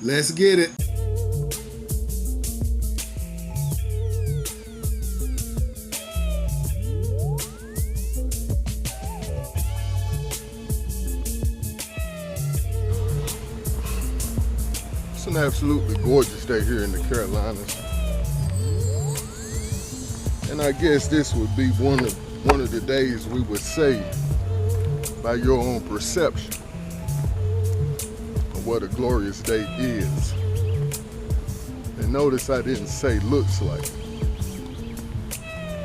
Let's get it. It's an absolutely gorgeous day here in the Carolinas. And I guess this would be one of the days we would say, by your own perception, of what a glorious day is. And notice I didn't say looks like,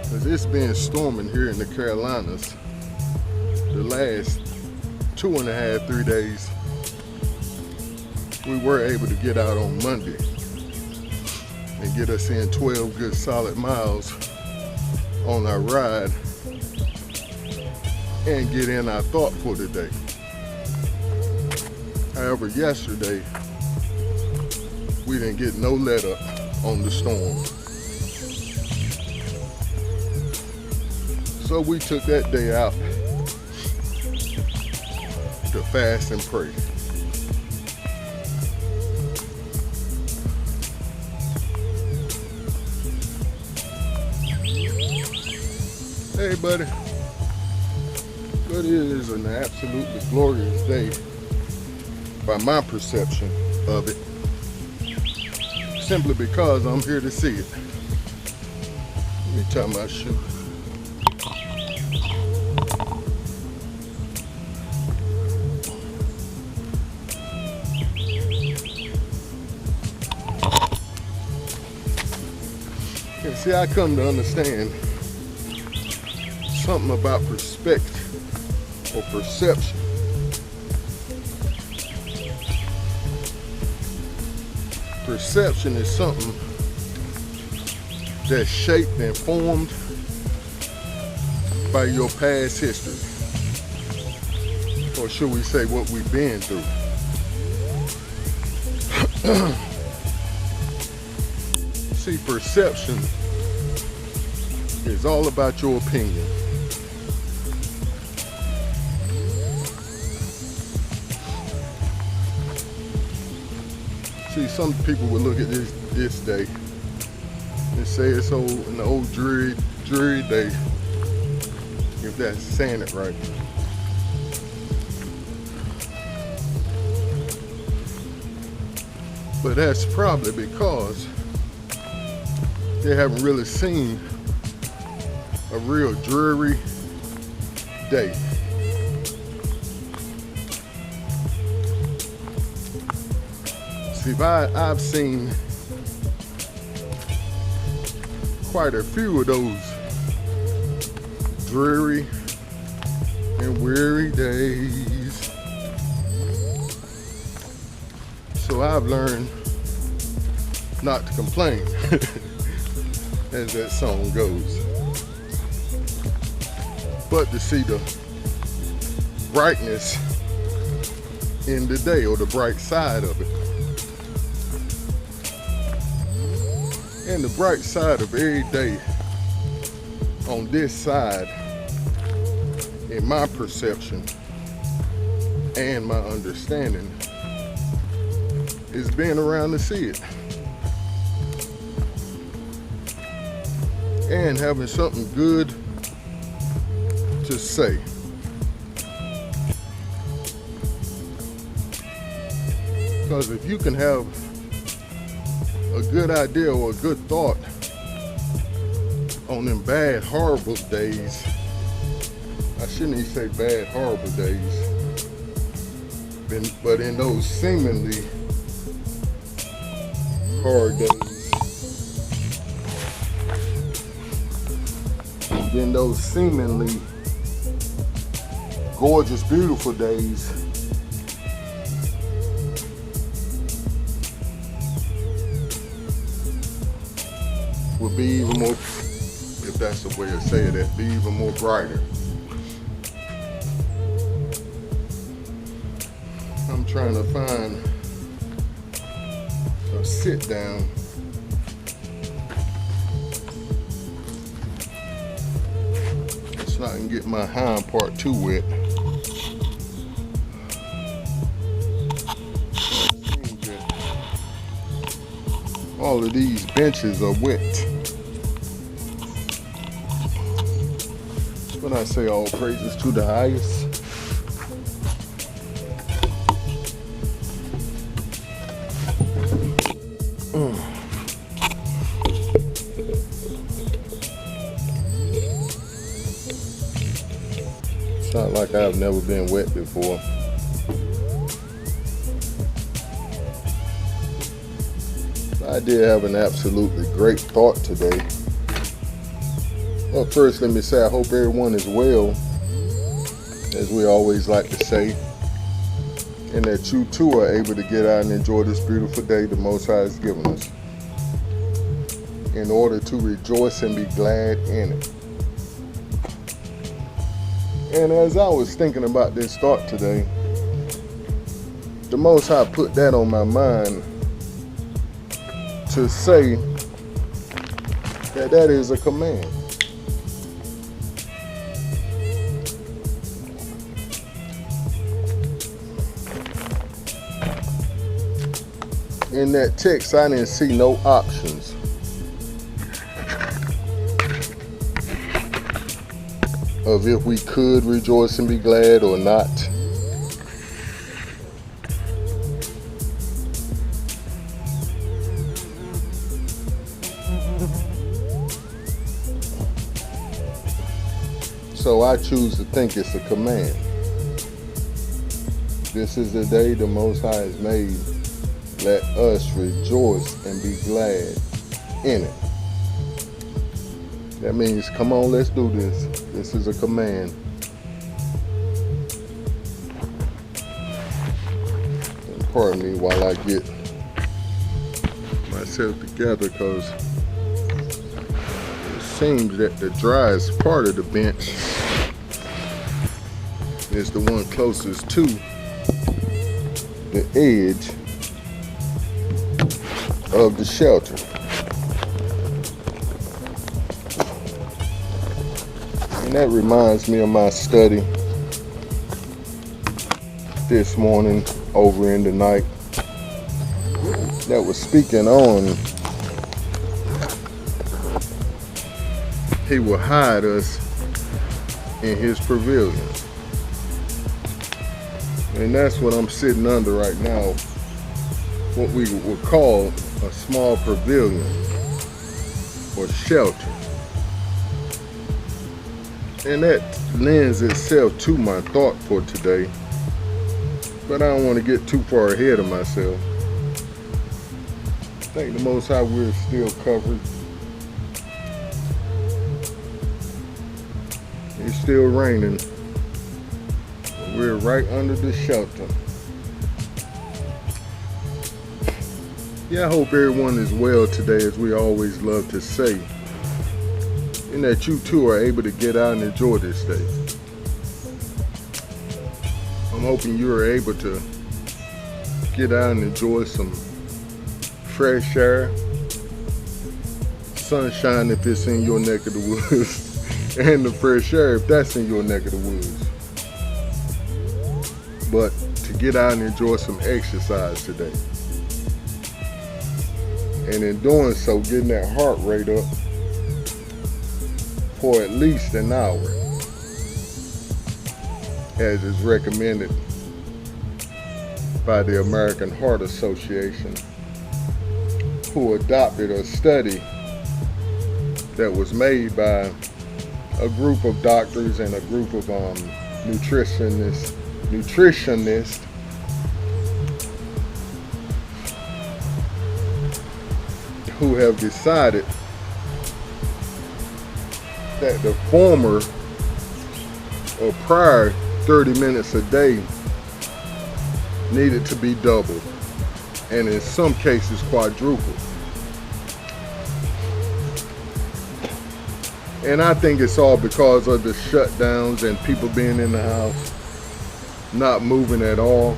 because it's been storming here in the Carolinas the last 2.5, 3 days. We were able to get out on Monday and get us in 12 good solid miles on our ride and get in our thought for the day. However, yesterday we didn't get no let up on the storm. So we took that day out to fast and pray. Hey buddy, but it is an absolutely glorious day by my perception of it, simply because I'm here to see it. Let me tie my shoe. And see, I come to understand something about perspective or perception. Perception is something that's shaped and formed by your past history, or should we say what we've been through. See, perception is all about your opinion. See, some people would look at this day and say it's an old dreary day, if that's saying it right. But that's probably because they haven't really seen a real dreary day. See, I've seen quite a few of those dreary and weary days. So I've learned not to complain, as that song goes, but to see the brightness in the day, or the bright side of it. And the bright side of every day on this side, in my perception and my understanding, is being around to see it. And having something good to say. Because if you can have a good idea or a good thought on them bad, horrible days, I shouldn't even say bad, horrible days, but in those seemingly hard days, and then those seemingly gorgeous, beautiful days, will be even more, if that's the way of saying that, be even more brighter. I'm trying to find a sit down so I can get my hind part too wet. It seems that All of these benches are wet. When I say all praises to the highest, it's not like I've never been wet before. I did have an absolutely great thought today. Well, first let me say I hope everyone is well, as we always like to say, and that you too are able to get out and enjoy this beautiful day the Most High has given us, in order to rejoice and be glad in it. And as I was thinking about this thought today, the Most High put that on my mind to say that that is a command. In that text, I didn't see no options. Of if we could rejoice and be glad or not. So I choose to think it's a command. This is the day the Most High has made. Let us rejoice and be glad in it. That means, come on, let's do this. This is a command. And pardon me while I get myself together, because it seems that the driest part of the bench is the one closest to the edge of the shelter. And that reminds me of my study this morning over in the night that was speaking on He will hide us in His pavilion. And that's what I'm sitting under right now, what we would call a small pavilion or shelter. And that lends itself to my thought for today, but I don't want to get too far ahead of myself. I think the Most High, we're still covered. It's still raining. We're right under the shelter. Yeah, I hope everyone is well today, as we always love to say, and that you too are able to get out and enjoy this day. I'm hoping you are able to get out and enjoy some fresh air, sunshine if it's in your neck of the woods, and the fresh air if that's in your neck of the woods. But to get out and enjoy some exercise today. And in doing so, getting that heart rate up for at least an hour, as is recommended by the American Heart Association, who adopted a study that was made by a group of doctors and a group of nutritionists who have decided that the former or prior 30 minutes a day needed to be doubled, and in some cases quadrupled. And I think it's all because of the shutdowns and people being in the house, not moving at all.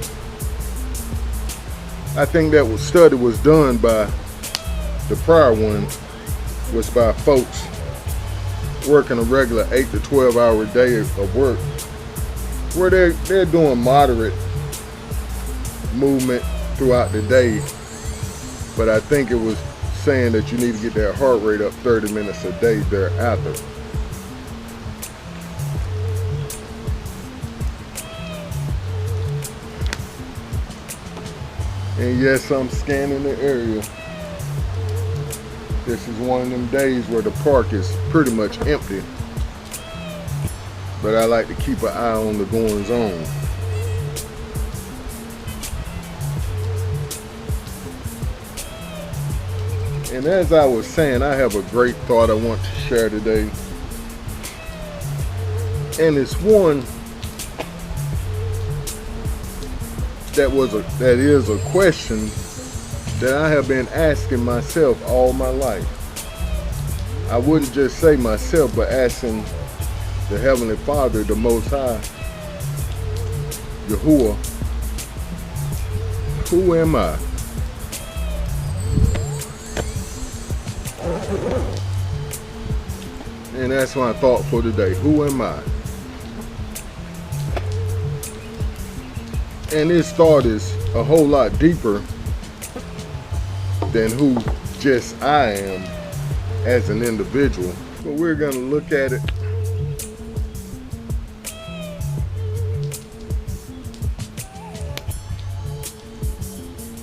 I think that study was done by, the prior one was by folks working a regular 8 to 12 hour day of work, where they're doing moderate movement throughout the day. But I think it was saying that you need to get that heart rate up 30 minutes a day thereafter. And yes, I'm scanning the area. This is one of them days where the park is pretty much empty. But I like to keep an eye on the goings on. And as I was saying, I have a great thought I want to share today. And it's one that is a question that I have been asking myself all my life. I wouldn't just say myself, but asking the Heavenly Father, the Most High, Yahuwah, who am I? And that's my thought for today. Who am I? And this thought is a whole lot deeper than who just I am as an individual. But we're going to look at it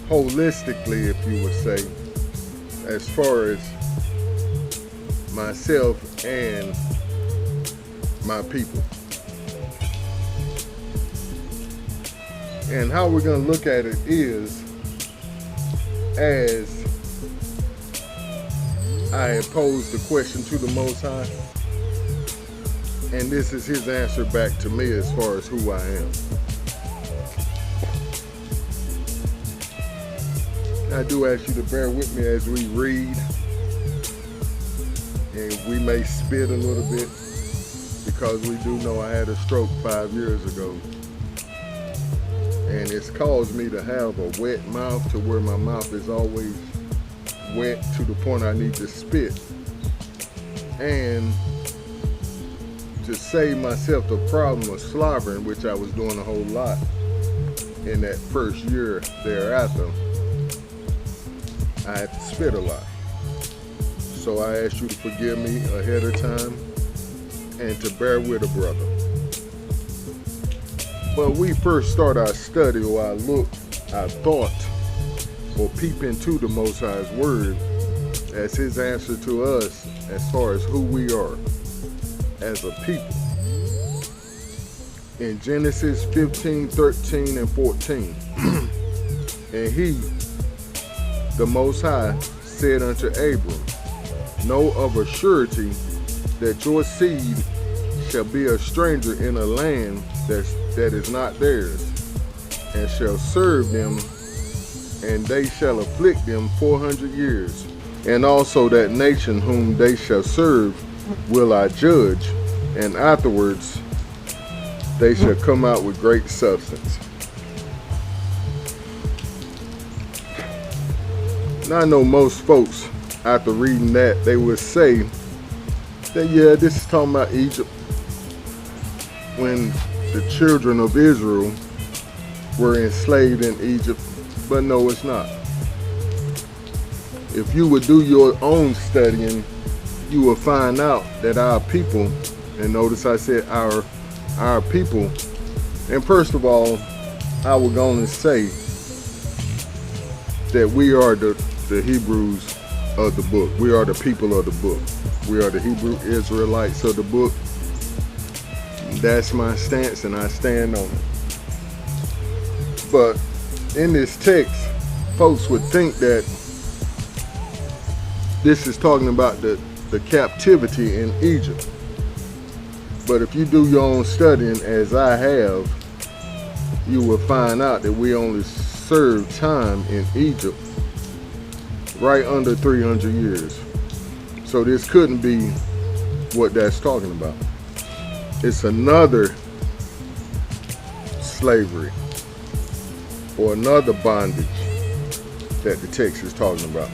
holistically, if you would say, as far as myself and my people. And how we're going to look at it is as I have posed the question to the Most High, and this is his answer back to me as far as who I am. I do ask you to bear with me as we read, and we may spit a little bit because we do know I had a stroke 5 years ago. And it's caused me to have a wet mouth to where my mouth is always wet to the point I need to spit. And to save myself the problem of slobbering, which I was doing a whole lot in that first year thereafter, I had to spit a lot. So I ask you to forgive me ahead of time and to bear with a brother. When we first start our study, or our look, our thought, or peep into the Most High's Word as his answer to us as far as who we are as a people. In Genesis 15, 13, and 14, and he, the Most High, said unto Abram, know of a surety that your seed shall be a stranger in a land that is not theirs, and shall serve them, and they shall afflict them 400 years. And also that nation whom they shall serve will I judge, and afterwards they shall come out with great substance. Now I know most folks, after reading that, they would say that, yeah, this is talking about Egypt, when the children of Israel were enslaved in Egypt. But no, it's not. If you would do your own studying, you will find out that our people, and notice I said our people, and first of all, I will go on and say that we are the Hebrews of the book. We are the people of the book. We are the Hebrew Israelites of the book. That's my stance, and I stand on it. But in this text, folks would think that this is talking about the captivity in Egypt. But if you do your own studying, as I have, you will find out that we only served time in Egypt right under 300 years. So this couldn't be what that's talking about. It's another slavery or another bondage that the text is talking about.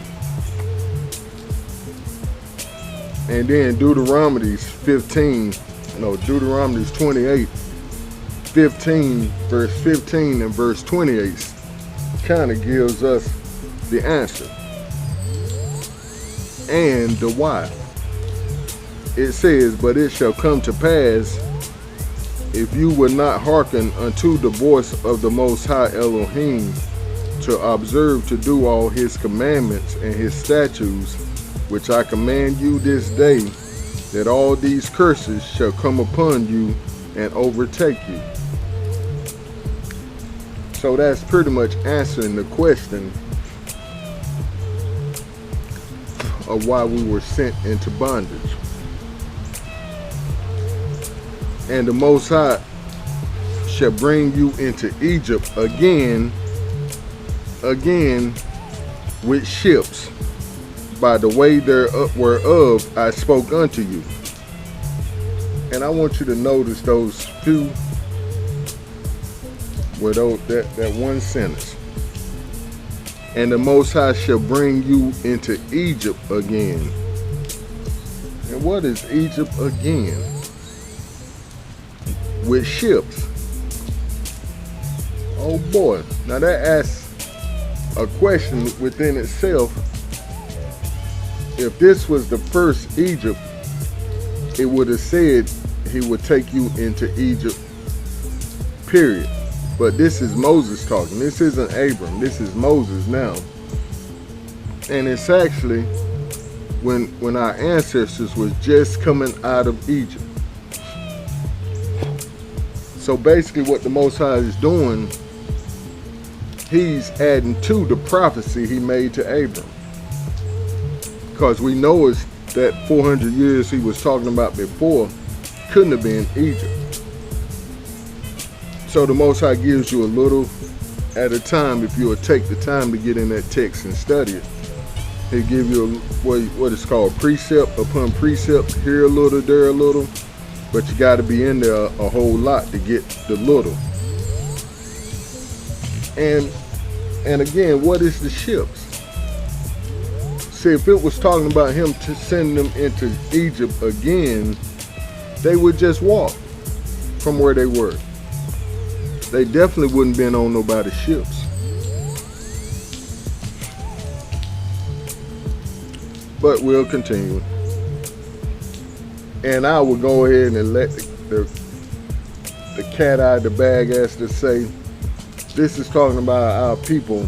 And then Deuteronomy 28, 15, verse 15 and verse 28 kind of gives us the answer. and the why. It says, but it shall come to pass, if you will not hearken unto the voice of the Most High Elohim, to observe to do all his commandments and his statutes, which I command you this day, that all these curses shall come upon you and overtake you. So that's pretty much answering the question of why we were sent into bondage. And the Most High shall bring you into Egypt again with ships, by the way whereof I spoke unto you. And I want you to notice those few, that one sentence. And the Most High shall bring you into Egypt again. And what is Egypt again? With ships. Oh boy. Now that asks a question within itself. If this was the first Egypt, it would have said he would take you into Egypt, period. But this is Moses talking. This isn't Abram. This is Moses now. And it's actually when our ancestors was just coming out of Egypt. So basically what the Most High is doing, he's adding to the prophecy he made to Abram. Because we know it's that 400 years he was talking about before couldn't have been Egypt. So the Most High gives you a little at a time. If you will take the time to get in that text and study it, he'll give you what is called precept upon precept, here a little, there a little, but you got to be in there a whole lot to get the little. And again, what is the ships? See, if it was talking about him to send them into Egypt again, they would just walk from where they were. They definitely wouldn't been on nobody's ships. But we'll continue. And I will go ahead and let the cat out of the bag, as to say. This is talking about our people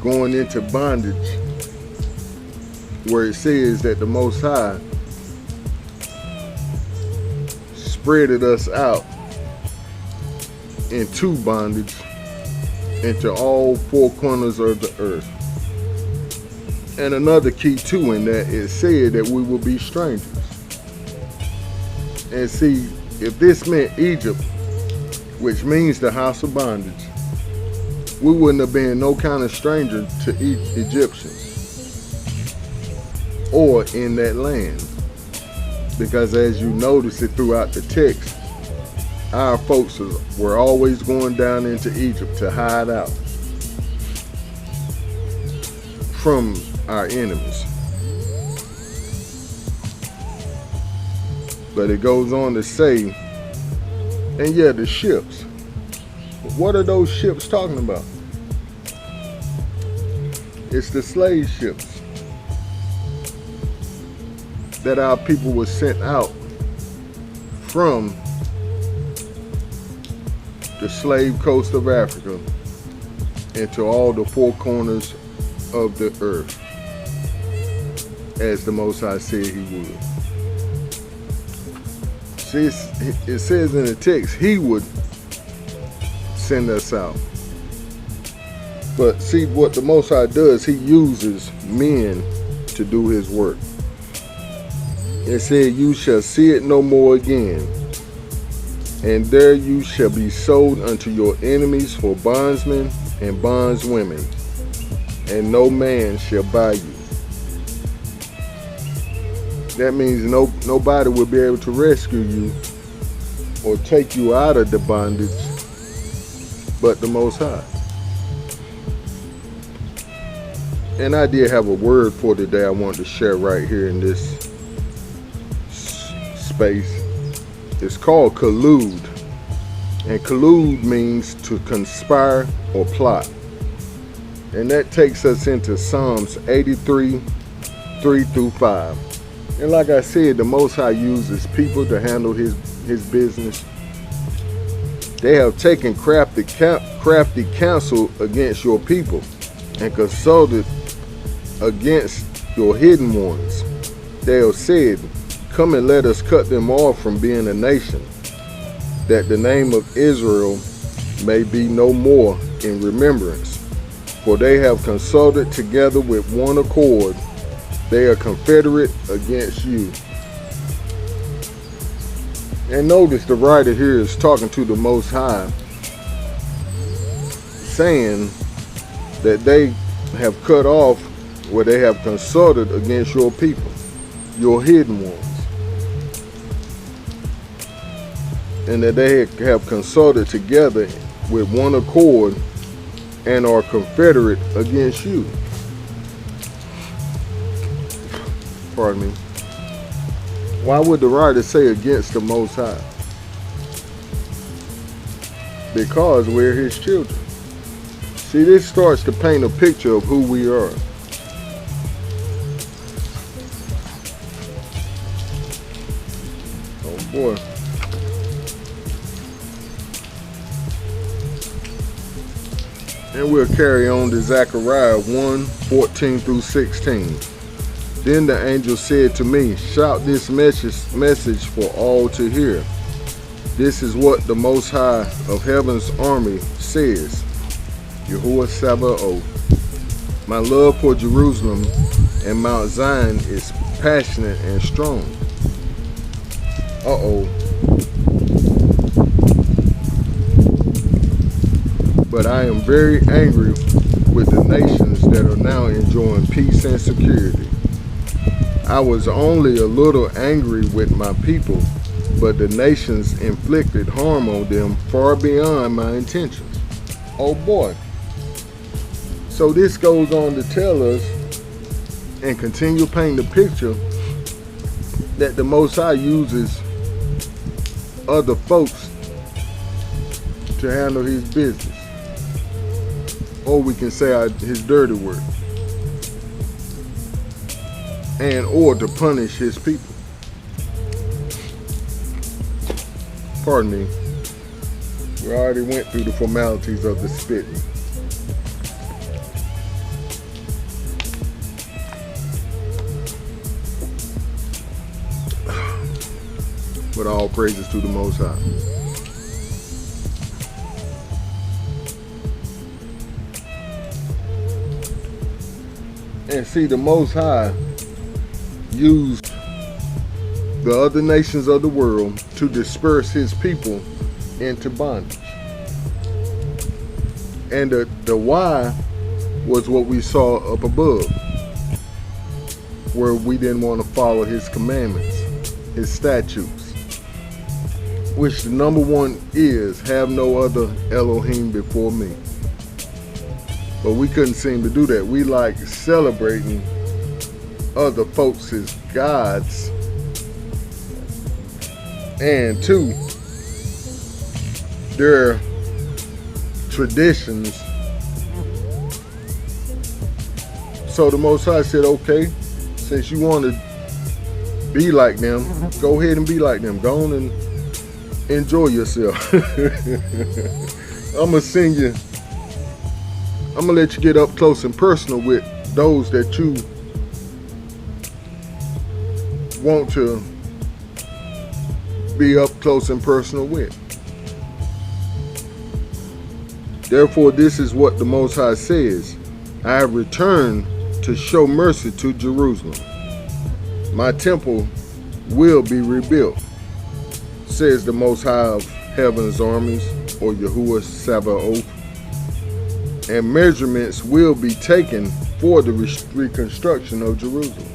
going into bondage, where it says that the Most High spreaded us out into bondage, into all four corners of the earth. And another key too in that, it said that we will be strangers. And see, if this meant Egypt, which means the house of bondage, we wouldn't have been no kind of stranger to Egyptians or in that land. Because as you notice it throughout the text, our folks were always going down into Egypt to hide out from our enemies. But it goes on to say, and yeah, the ships. What are those ships talking about? It's the slave ships that our people were sent out from the slave coast of Africa into all the four corners of the earth, as the Most High said he would. See, it says in the text, he would send us out. But see, what the Most High does, he uses men to do his work. It said, you shall see it no more again, and there you shall be sold unto your enemies for bondsmen and bondswomen, and no man shall buy you. That means nobody will be able to rescue you or take you out of the bondage but the Most High. And I did have a word for today I wanted to share right here in this space. It's called collude. And collude means to conspire or plot. And that takes us into Psalms 83 3 through 5. And like I said, the Most High uses people to handle his business. They have taken crafty counsel against your people and consulted against your hidden ones. They have said, come and let us cut them off from being a nation, that the name of Israel may be no more in remembrance. For they have consulted together with one accord. They are confederate against you. And notice the writer here is talking to the Most High, saying that they have cut off, where they have consulted against your people, your hidden ones, and that they have consulted together with one accord and are confederate against you. Pardon me. Why would the writer say against the Most High? Because we're his children. See, this starts to paint a picture of who we are. Oh boy. And we'll carry on to Zechariah 1:14 through 16. Then the angel said to me, shout this message for all to hear. This is what the Most High of Heaven's army says. Yahuwah Sabaoth. My love for Jerusalem and Mount Zion is passionate and strong. But I am very angry with the nations that are now enjoying peace and security. I was only a little angry with my people, but the nations inflicted harm on them far beyond my intentions. Oh boy. So this goes on to tell us and continue painting the picture that the Most High uses other folks to handle his business. Or we can say his dirty work. And or to punish his people. Pardon me. We already went through the formalities of the spitting. But all praises to the Most High. And see, the Most High used the other nations of the world to disperse his people into bondage. And the why was what we saw up above, where we didn't want to follow his commandments, his statutes, which the number one is, have no other Elohim before me. But we couldn't seem to do that. We like celebrating other folks as gods, and two, their traditions. So the Most High said, okay, since you want to be like them, go ahead and be like them. Go on and enjoy yourself. I'm gonna let you get up close and personal with those that you want to be up close and personal with. Therefore, this is what the Most High says. I have returned to show mercy to Jerusalem. My temple will be rebuilt, says the Most High of Heaven's armies, or Yahuwah Sabaoth. And measurements will be taken for the reconstruction of Jerusalem.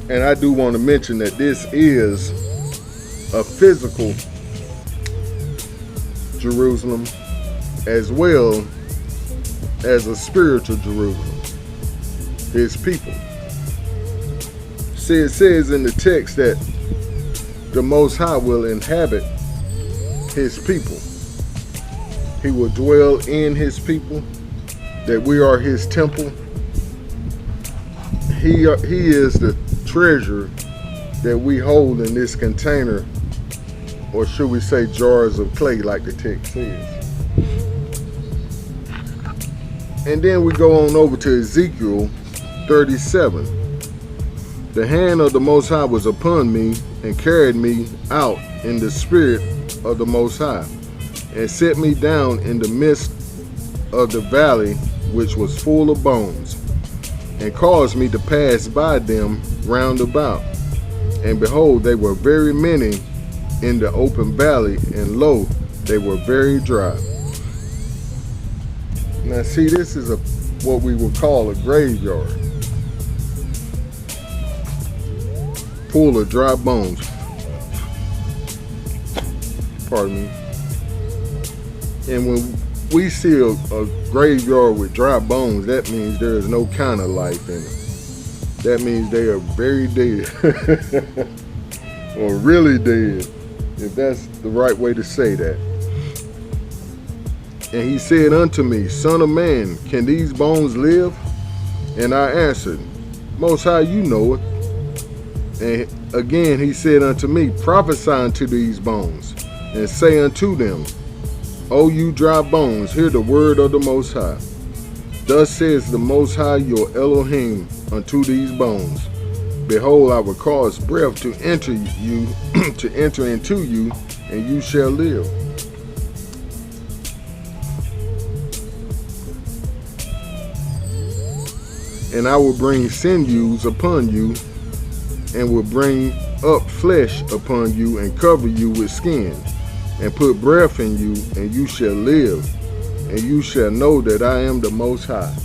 And I do want to mention that this is a physical Jerusalem as well as a spiritual Jerusalem, his people. See, it says in the text that the Most High will inhabit his people. He will dwell in his people, that we are his temple. He is the treasure that we hold in this container, or should we say jars of clay, like the text says. And then we go on over to Ezekiel 37. The hand of the Most High was upon me, and carried me out in the spirit of the Most High, and set me down in the midst of the valley, which was full of bones, and caused me to pass by them round about. And behold, they were very many in the open valley, and lo, they were very dry. Now see, this is what we would call a graveyard, full of dry bones. Pardon me. And when we see a graveyard with dry bones, that means there is no kind of life in it. That means they are very dead, or really dead, if that's the right way to say that. And he said unto me, Son of man, can these bones live? And I answered, Most High, you know it. And again he said unto me, Prophesy unto these bones, and say unto them, O you dry bones, hear the word of the Most High. Thus says the Most High your Elohim unto these bones, Behold, I will cause breath to enter you, to enter into you, and you shall live. And I will bring sinews upon you, and will bring up flesh upon you, and cover you with skin, and put breath in you, and you shall live, and you shall know that I am the Most High,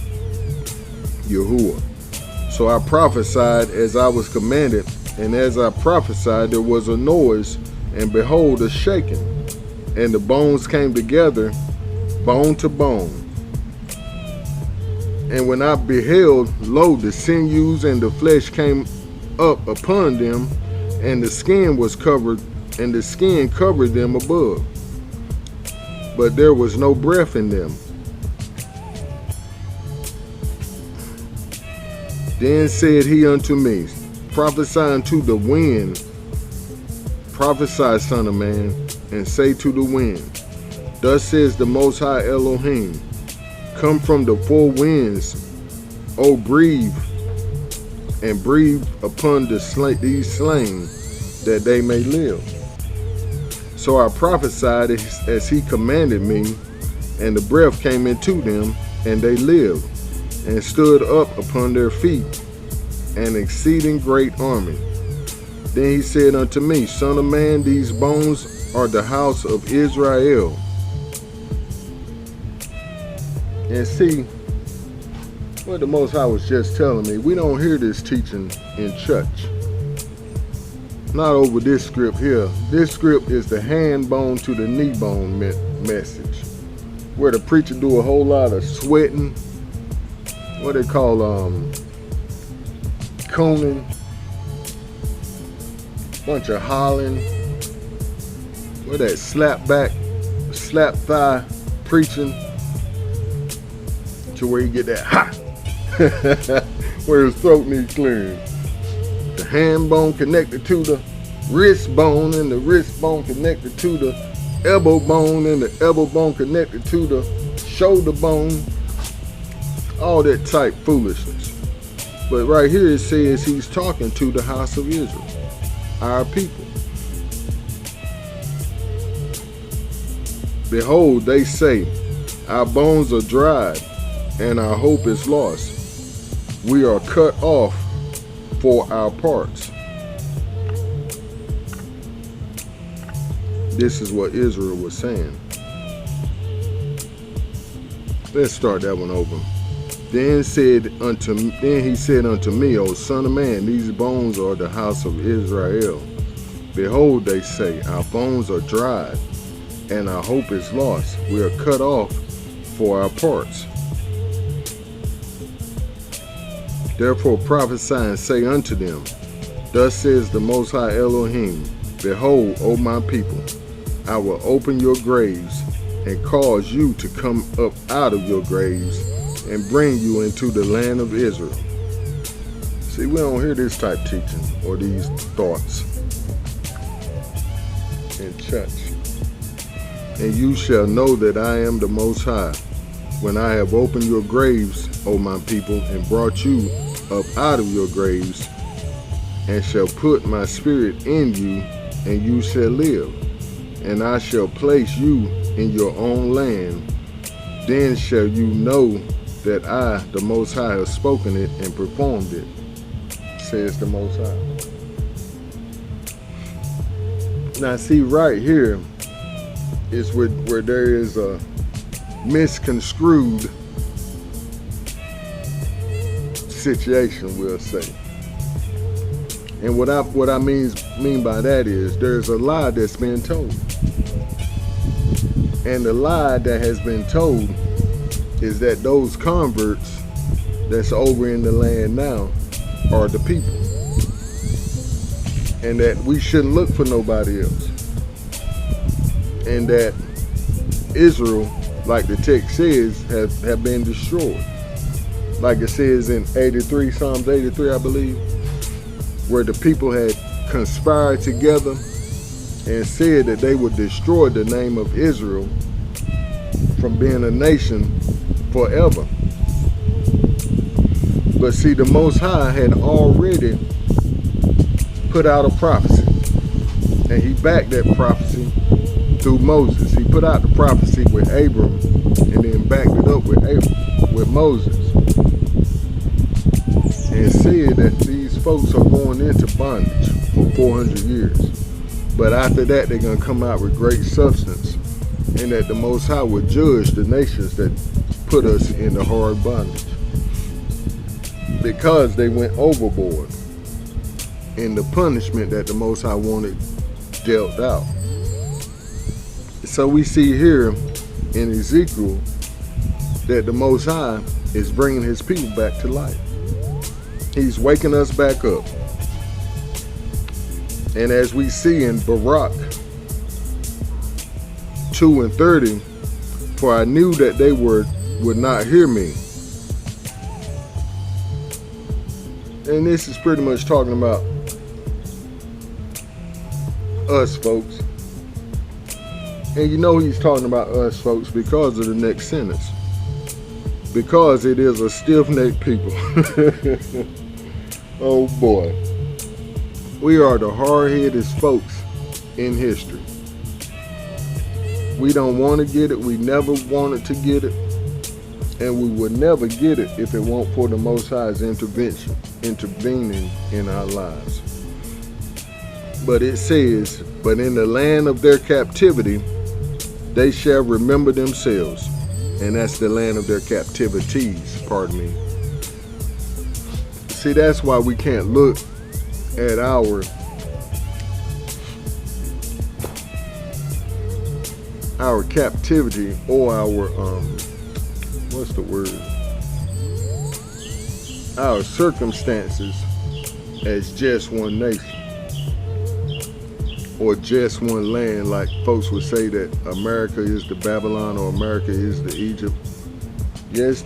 Yahuwah. So I prophesied as I was commanded, and as I prophesied there was a noise, and behold, a shaking, and the bones came together, bone to bone. And when I beheld, lo, the sinews and the flesh came up upon them, and the skin was covered, and the skin covered them above, but there was no breath in them. Then said he unto me, Prophesy unto the wind, prophesy, son of man, and say to the wind, Thus says the Most High Elohim, Come from the four winds, O breathe, and breathe upon these slain, that they may live. So I prophesied as he commanded me, and the breath came into them, and they lived, and stood up upon their feet, an exceeding great army. Then he said unto me, Son of man, these bones are the house of Israel. And see, what the Most High was just telling me, we don't hear this teaching in church. Not over this script here. This script is the hand bone to the knee bone message, where the preacher do a whole lot of sweating, what they call coning, bunch of hollering, what that slap thigh preaching, to where you get that ha, where his throat needs clearing. The hand bone connected to the wrist bone, and the wrist bone connected to the elbow bone, and the elbow bone connected to the shoulder bone. All that type foolishness. But right here it says he's talking to the house of Israel, our people. Behold, they say, Our bones are dried, and our hope is lost. We are cut off for our parts. This is what Israel was saying. Let's start that one over. Then he said unto me, O son of man, these bones are the house of Israel. Behold, they say, Our bones are dried, and our hope is lost. We are cut off for our parts. Therefore prophesy and say unto them, Thus says the Most High Elohim, Behold, O my people, I will open your graves and cause you to come up out of your graves and bring you into the land of Israel. See, we don't hear this type teaching or these thoughts in church. And you shall know that I am the Most High, when I have opened your graves, O my people, and brought you up out of your graves, and shall put my spirit in you, and you shall live. And I shall place you in your own land. Then shall you know that I, the Most High, have spoken it and performed it, says the Most High. Now see, right here is where there is a misconstrued situation, we'll say. And what I mean by that is there's a lie that's been told. And the lie that has been told is that those converts that's over in the land now are the people. And that we shouldn't look for nobody else. And that Israel, like the text says, have been destroyed. Like it says in 83, Psalms 83, I believe, where the people had conspired together and said that they would destroy the name of Israel from being a nation forever. But see, the Most High had already put out a prophecy, and he backed that prophecy through Moses. He put out the prophecy with Abram and then backed it up with Moses, and said that these folks are going into bondage for 400 years. But after that, they're going to come out with great substance, and that the Most High would judge the nations that put us in the hard bondage, because they went overboard in the punishment that the Most High wanted dealt out. So we see here in Ezekiel that the Most High is bringing his people back to life. He's waking us back up. And as we see in Baruch 2:30, for I knew that they would not hear me. And this is pretty much talking about us, folks. And you know he's talking about us, folks, because of the next sentence. Because it is a stiff-necked people. Oh boy. We are the hard-headed folks in history. We don't want to get it. We never wanted to get it. And we would never get it if it weren't for the Most High's intervening in our lives. But it says, but in the land of their captivity, they shall remember themselves. And that's the land of their captivities, pardon me. See, that's why we can't look at our captivity or our, what's the word? Our circumstances as just one nation. Or just one land, like folks would say that America is the Babylon or America is the Egypt. Yes,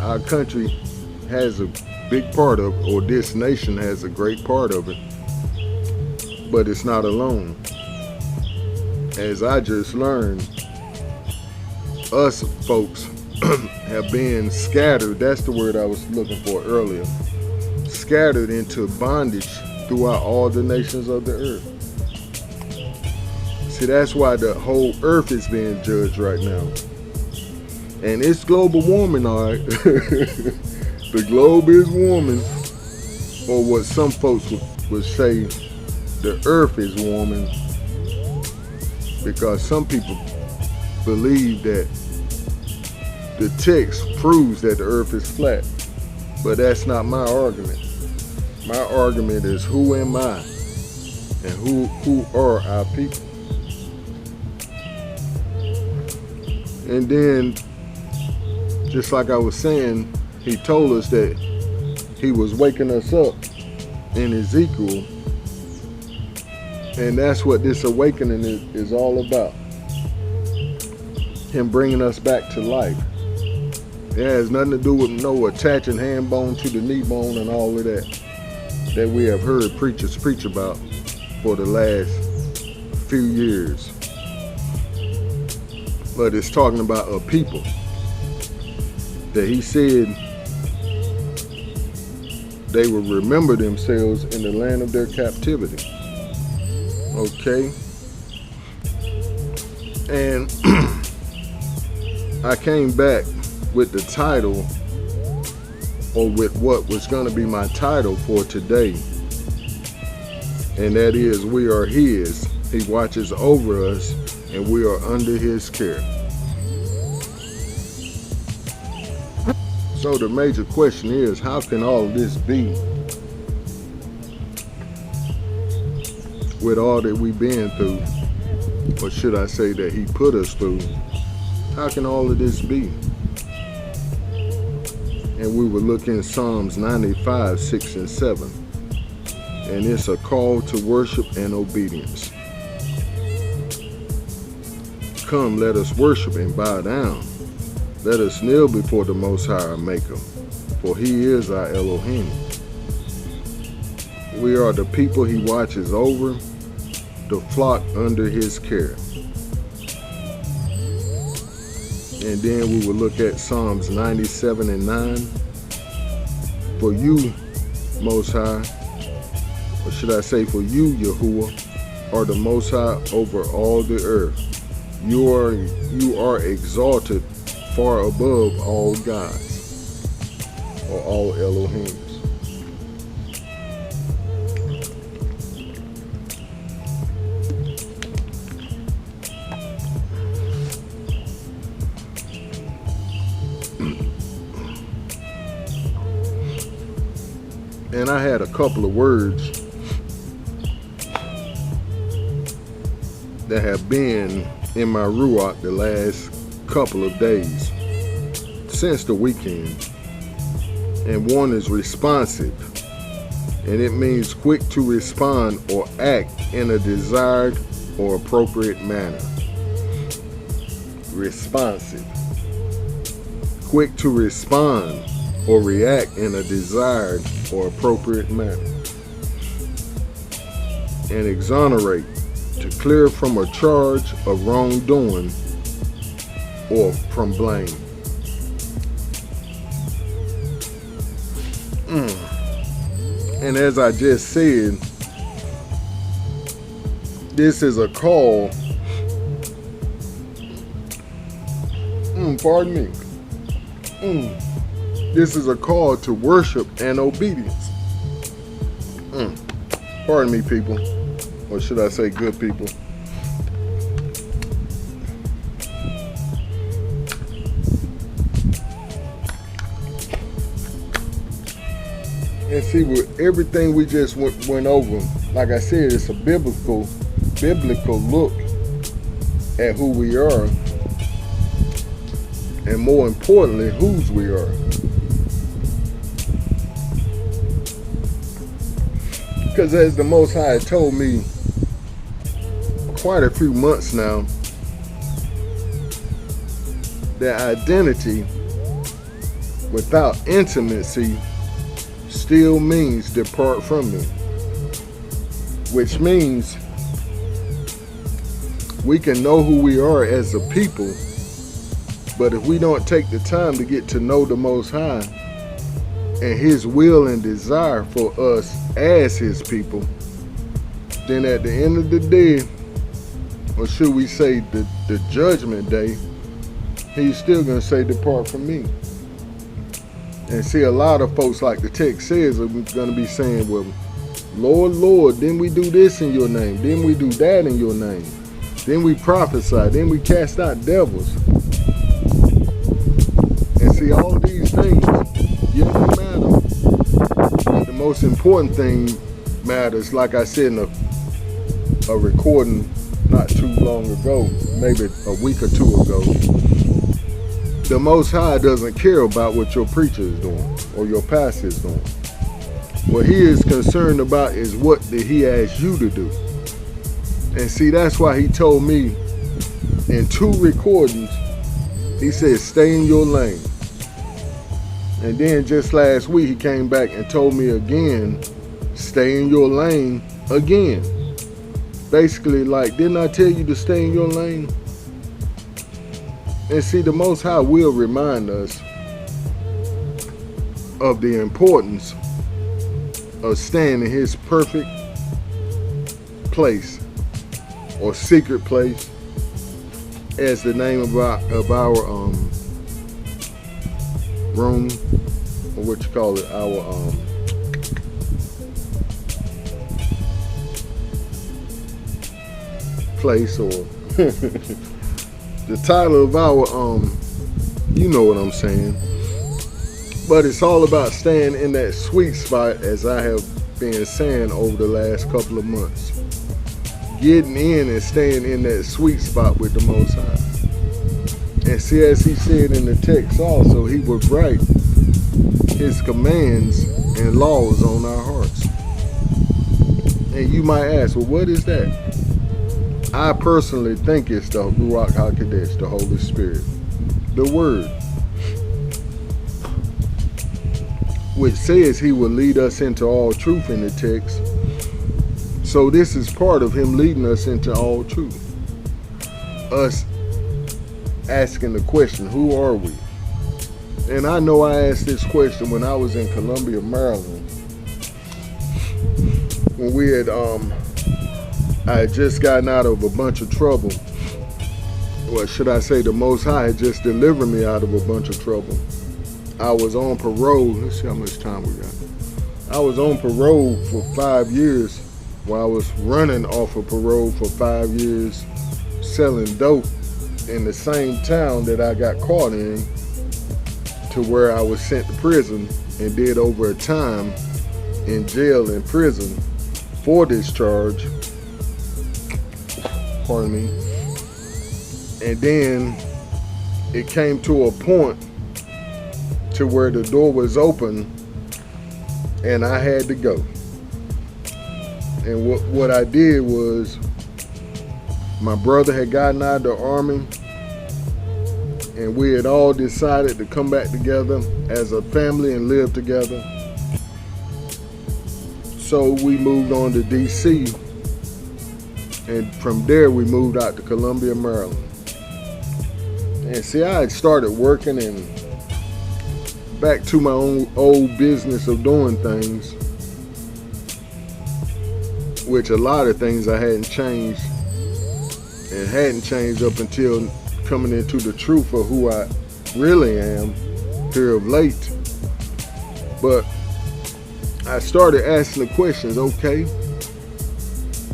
our country has a big part of, or this nation has a great part of it, but it's not alone. As I just learned, us folks have been scattered, that's the word I was looking for earlier, scattered into bondage throughout all the nations of the earth. See, that's why the whole earth is being judged right now. And it's global warming, all right. The globe is warming, or what some folks would say, the earth is warming, because some people believe that the text proves that the earth is flat. But that's not my argument. My argument is, who am I? And who are our people? And then, just like I was saying, he told us that he was waking us up in Ezekiel. And that's what this awakening is all about. him bringing us back to life. It has nothing to do with no attaching hand bone to the knee bone and all of that we have heard preachers preach about for the last few years. But it's talking about a people that he said they will remember themselves in the land of their captivity. Okay? And I came back with the title, or with what was going to be my title for today, and that is, we are his, he watches over us, and we are under his care. So the major question is, how can all of this be with all that we've been through, or should I say that he put us through? How can all of this be? And we will look in Psalms 95, 6 and 7. And it's a call to worship and obedience. Come, let us worship and bow down. Let us kneel before the Most High our Maker, for he is our Elohim. We are the people he watches over, the flock under his care. And then we will look at Psalms 97 and 9. For you, Most High, or should I say for you, Yahuwah, are the Most High over all the earth. You are exalted far above all gods, or all Elohims. And I had a couple of words that have been in my ruach the last couple of days since the weekend. And one is responsive, and it means quick to respond or act in a desired or appropriate manner. Responsive, quick to respond or react in a desired or appropriate manner. And exonerate, to clear from a charge of wrongdoing or from blame. And as I just said, this is a call, pardon me, this is a call to worship and obedience. Pardon me, people, or should I say good people. And see, with everything we just went over, like I said, it's a biblical look at who we are, and more importantly, whose we are. Because as the Most High told me quite a few months now, that identity without intimacy still means depart from me. Which means we can know who we are as a people, but if we don't take the time to get to know the Most High and his will and desire for us as his people, then at the end of the day, or should we say the judgment day, he's still going to say, depart from me. And see, a lot of folks, like the text says, are going to be saying, well, Lord, Lord, didn't we do this in your name? Didn't we do that in your name? Then we prophesy, then we cast out devils. And see, all these things, yeah, they matter. But the most important thing matters, like I said in a recording not too long ago, maybe a week or two ago, the Most High doesn't care about what your preacher is doing or your pastor is doing. What he is concerned about is what did he ask you to do. And see, that's why he told me in 2 recordings He said, stay in your lane. And then just last week, he came back and told me again, stay in your lane again. Basically, like, didn't I tell you to stay in your lane? And see, the Most High will remind us of the importance of staying in his perfect place or secret place, as the name of our room, or what you call it, our place, or the title of our you know what I'm saying. But it's all about staying in that sweet spot, as I have been saying over the last couple of months. Getting in and staying in that sweet spot with the Most High. And see, as he said in the text also, he would write his commands and laws on our hearts. And you might ask, well, what is that? I personally think it's the Ruach HaKodesh, the Holy Spirit, the Word, which says he will lead us into all truth in the text. So this is part of him leading us into all truth. Us asking the question, who are we? And I know I asked this question when I was in Columbia, Maryland, when we had I had just gotten out of a bunch of trouble. Well, should I say the Most High had just delivered me out of a bunch of trouble. I was on parole. Let's see how much time we got. I was on parole for 5 years, while I was running off of parole for 5 years, selling dope in the same town that I got caught in, to where I was sent to prison and did over a time in jail and prison for this charge. Pardon me. And then it came to a point to where the door was open and I had to go. And what I did was, my brother had gotten out of the army, and we had all decided to come back together as a family and live together. So we moved on to DC, and from there we moved out to Columbia, Maryland. And see, I had started working and back to my own old business of doing things, which a lot of things I hadn't changed, and hadn't changed up until coming into the truth of who I really am here of late. But I started asking the questions, okay,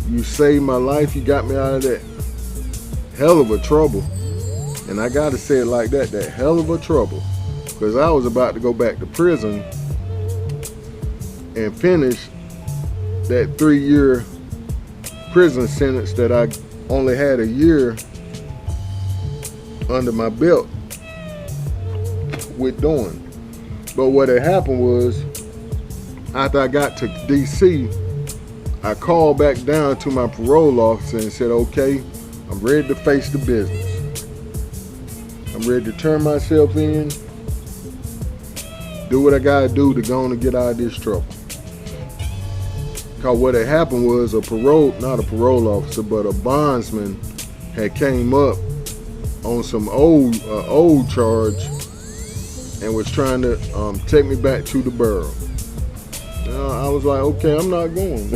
you saved my life, you got me out of that hell of a trouble. And I gotta say it like that hell of a trouble. Because I was about to go back to prison and finish that 3-year prison sentence that I only had a year under my belt with doing. But what had happened was, after I got to DC, I called back down to my parole officer and said, okay, I'm ready to face the business. I'm ready to turn myself in, do what I gotta do to go on and get out of this trouble. Because what had happened was, not a parole officer, but a bondsman had came up on some old charge and was trying to take me back to the borough. I was like, okay, I'm not going.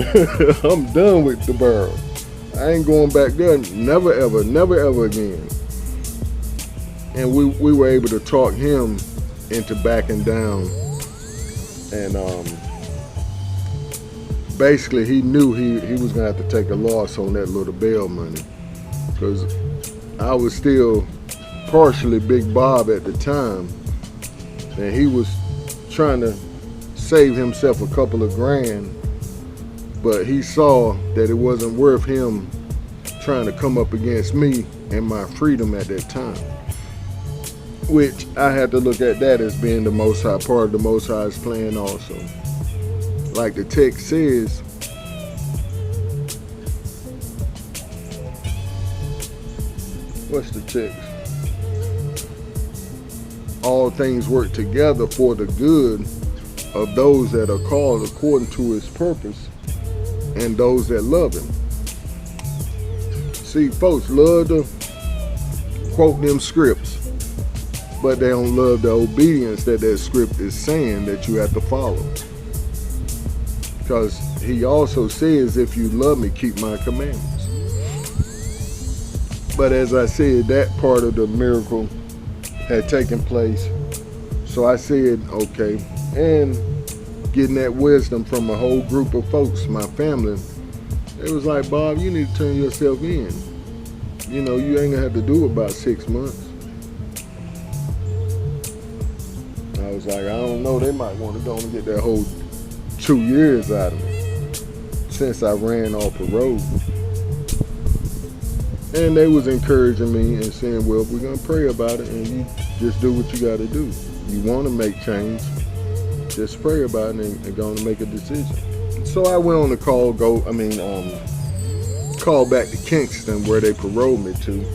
I'm done with the borough. I ain't going back there, never ever again. And we were able to talk him into backing down, and basically he knew he was gonna have to take a loss on that little bail money, because I was still partially Big Bob at the time, and he was trying to save himself a couple of grand, but he saw that it wasn't worth him trying to come up against me and my freedom at that time, which I had to look at that as being the Most High, part of the Most High's plan also. Like the text says, what's the text? all things work together for the good of those that are called according to his purpose and those that love him. See, folks love to quote them scripts, but they don't love the obedience that script is saying that you have to follow. Because he also says, if you love me, keep my commandments. But as I said, that part of the miracle had taken place. So I said, okay, and getting that wisdom from a whole group of folks, my family, it was like, Bob, you need to turn yourself in. You know, you ain't gonna have to do about 6 months. I was like, I don't know, they might want to go and get that whole 2 years out of me since I ran off the road. And they was encouraging me and saying, well, we're going to pray about it and you just do what you got to do. You want to make change, just pray about it and go and make a decision. So I went on the call, call back to Kingston where they paroled me to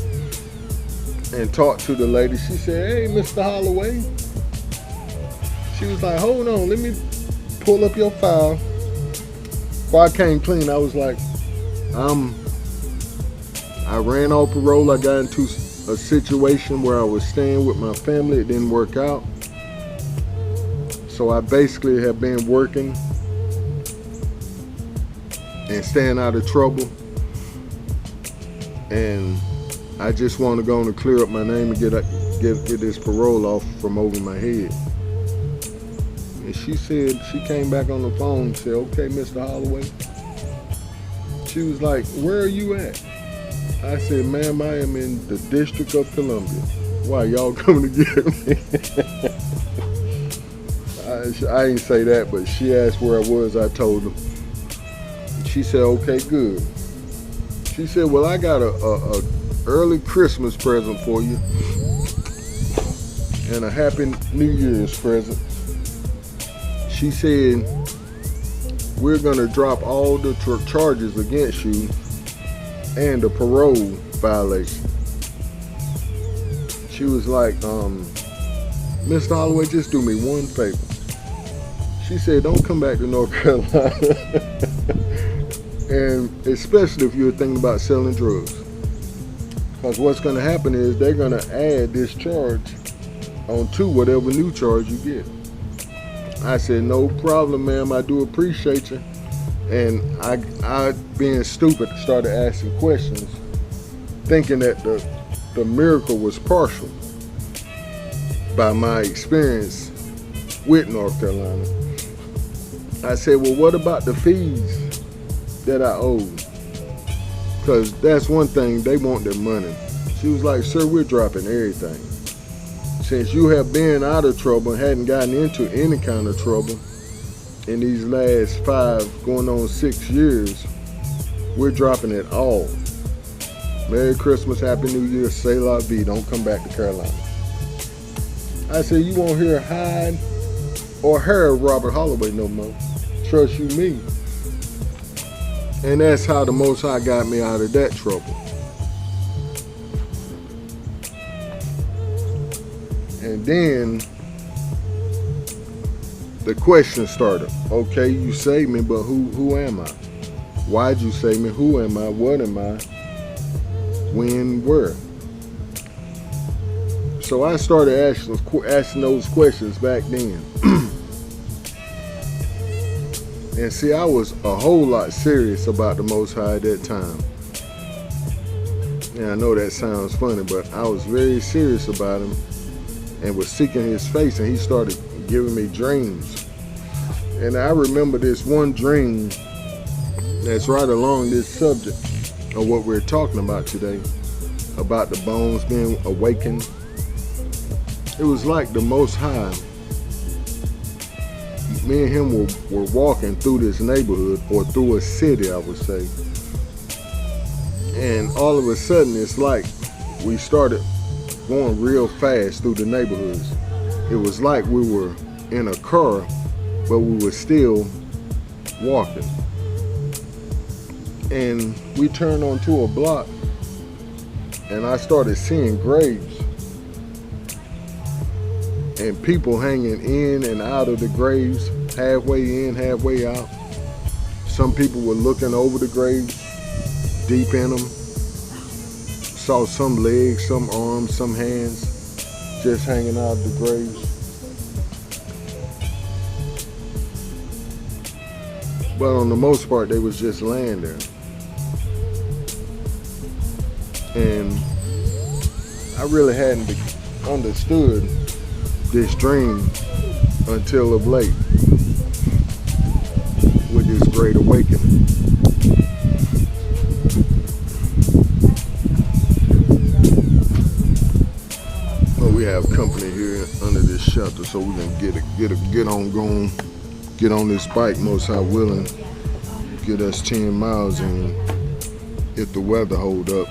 and talked to the lady. She said, hey, Mr. Holloway. She was like, hold on, let me pull up your file. Before I came clean, I was like, I ran off parole. I got into a situation where I was staying with my family. It didn't work out. So I basically have been working and staying out of trouble. And I just want to go on and clear up my name and get this parole off from over my head. And she said, she came back on the phone and said, okay, Mr. Holloway. She was like, where are you at? I said, ma'am, I am in the District of Columbia. Why, y'all coming to get me? I didn't say that, but she asked where I was. I told her. She said, okay, good. She said, well, I got a early Christmas present for you and a happy New Year's present. She said, we're going to drop all the charges against you and the parole violation. She was like, Mr. Holloway, just do me one favor. She said, don't come back to North Carolina. And especially if you're thinking about selling drugs. Because what's going to happen is they're going to add this charge onto whatever new charge you get. I said, no problem, ma'am. I do appreciate you. And I being stupid, started asking questions, thinking that the miracle was partial by my experience with North Carolina. I said, well, what about the fees that I owed? Because that's one thing, they want their money. She was like, sir, we're dropping everything. Since you have been out of trouble and hadn't gotten into any kind of trouble in these last 5 going on 6 years, we're dropping it all. Merry Christmas, Happy New Year, say la vie, don't come back to Carolina. I said, you won't hear hide or hair of Robert Holloway no more. Trust you me. And that's how the Most High got me out of that trouble. And then the question started. Okay, you saved me, but who am I? Why'd you save me? Who am I? What am I? When? Where? So I started asking those questions back then. And see, I was a whole lot serious about the Most High at that time. And I know that sounds funny, but I was very serious about him and was seeking his face, and he started giving me dreams. And I remember this one dream that's right along this subject of what we're talking about today, about the bones being awakened. It was like the Most High, me and him were walking through this neighborhood, or through a city, I would say. And all of a sudden, it's like we started going real fast through the neighborhoods. It was like we were in a car, but we were still walking. And we turned onto a block, and I started seeing graves. and people hanging in and out of the graves, halfway in, halfway out. Some people were looking over the graves, deep in them. Saw some legs, some arms, some hands just hanging out of the graves. But on the most part, they was just laying there. And I really hadn't understood this dream until of late with this great awakening. Well, we have company here under this shelter, so we can get on going, get on this bike, most high willing, get us 10 miles in if the weather hold up.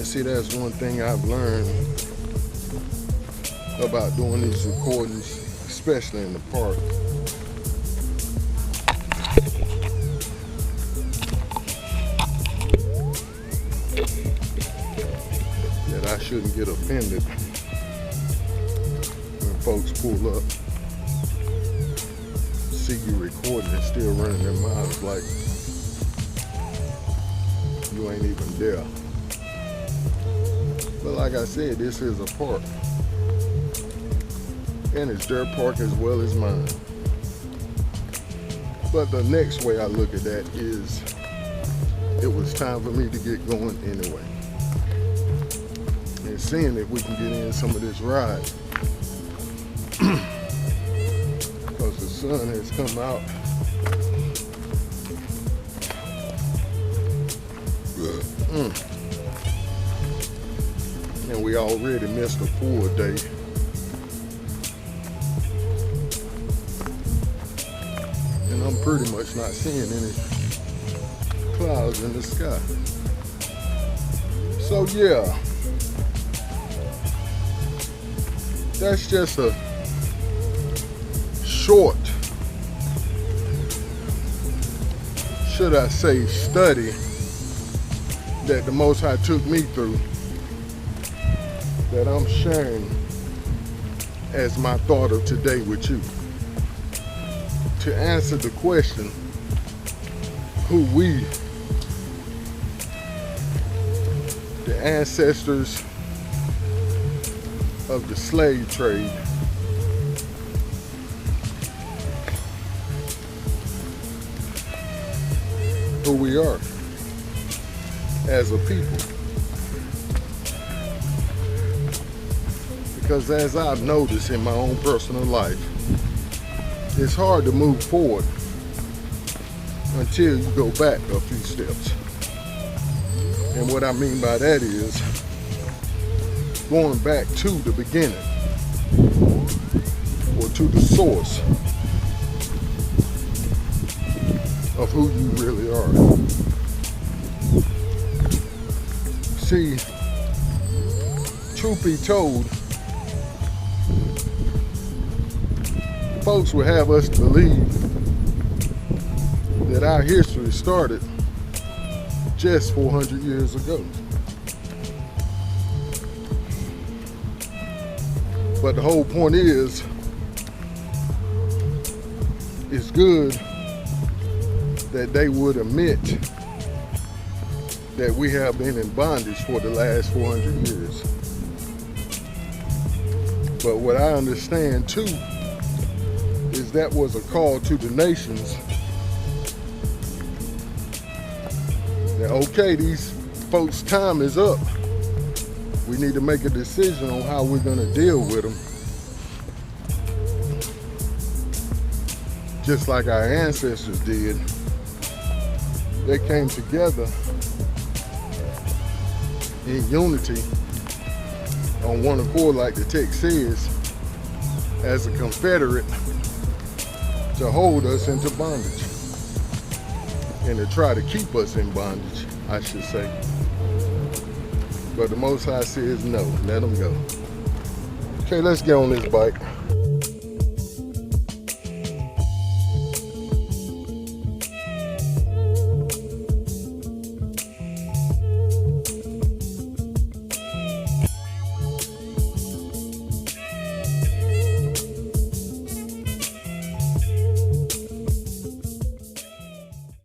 See, that's one thing I've learned about doing these recordings, especially in the park. That I shouldn't get offended when folks pull up, see you recording and still running their mouths like you ain't even there. But like I said, this is a park. And it's their park as well as mine. But the next way I look at that is it was time for me to get going anyway. And seeing if we can get in some of this ride. Because the sun has come out. And we already missed a full day. And I'm pretty much not seeing any clouds in the sky. So yeah, that's just a short, should I say, study that the Most High took me through, that I'm sharing as my thought of today with you. To answer the question, who we, the ancestors of the slave trade, who we are as a people. Because as I've noticed in my own personal life, it's hard to move forward until you go back a few steps. And what I mean by that is going back to the beginning or to the source of who you really are. See, truth be told, folks would have us believe that our history started just 400 years ago. But the whole point is, it's good that they would admit that we have been in bondage for the last 400 years. But what I understand too is that was a call to the nations that, okay, these folks' time is up. We need to make a decision on how we're going to deal with them. Just like our ancestors did. They came together in unity on one accord, like the text says, as a confederate to hold us into bondage and to try to keep us in bondage, I should say. But the Most High says no, let them go. Okay, let's get on this bike.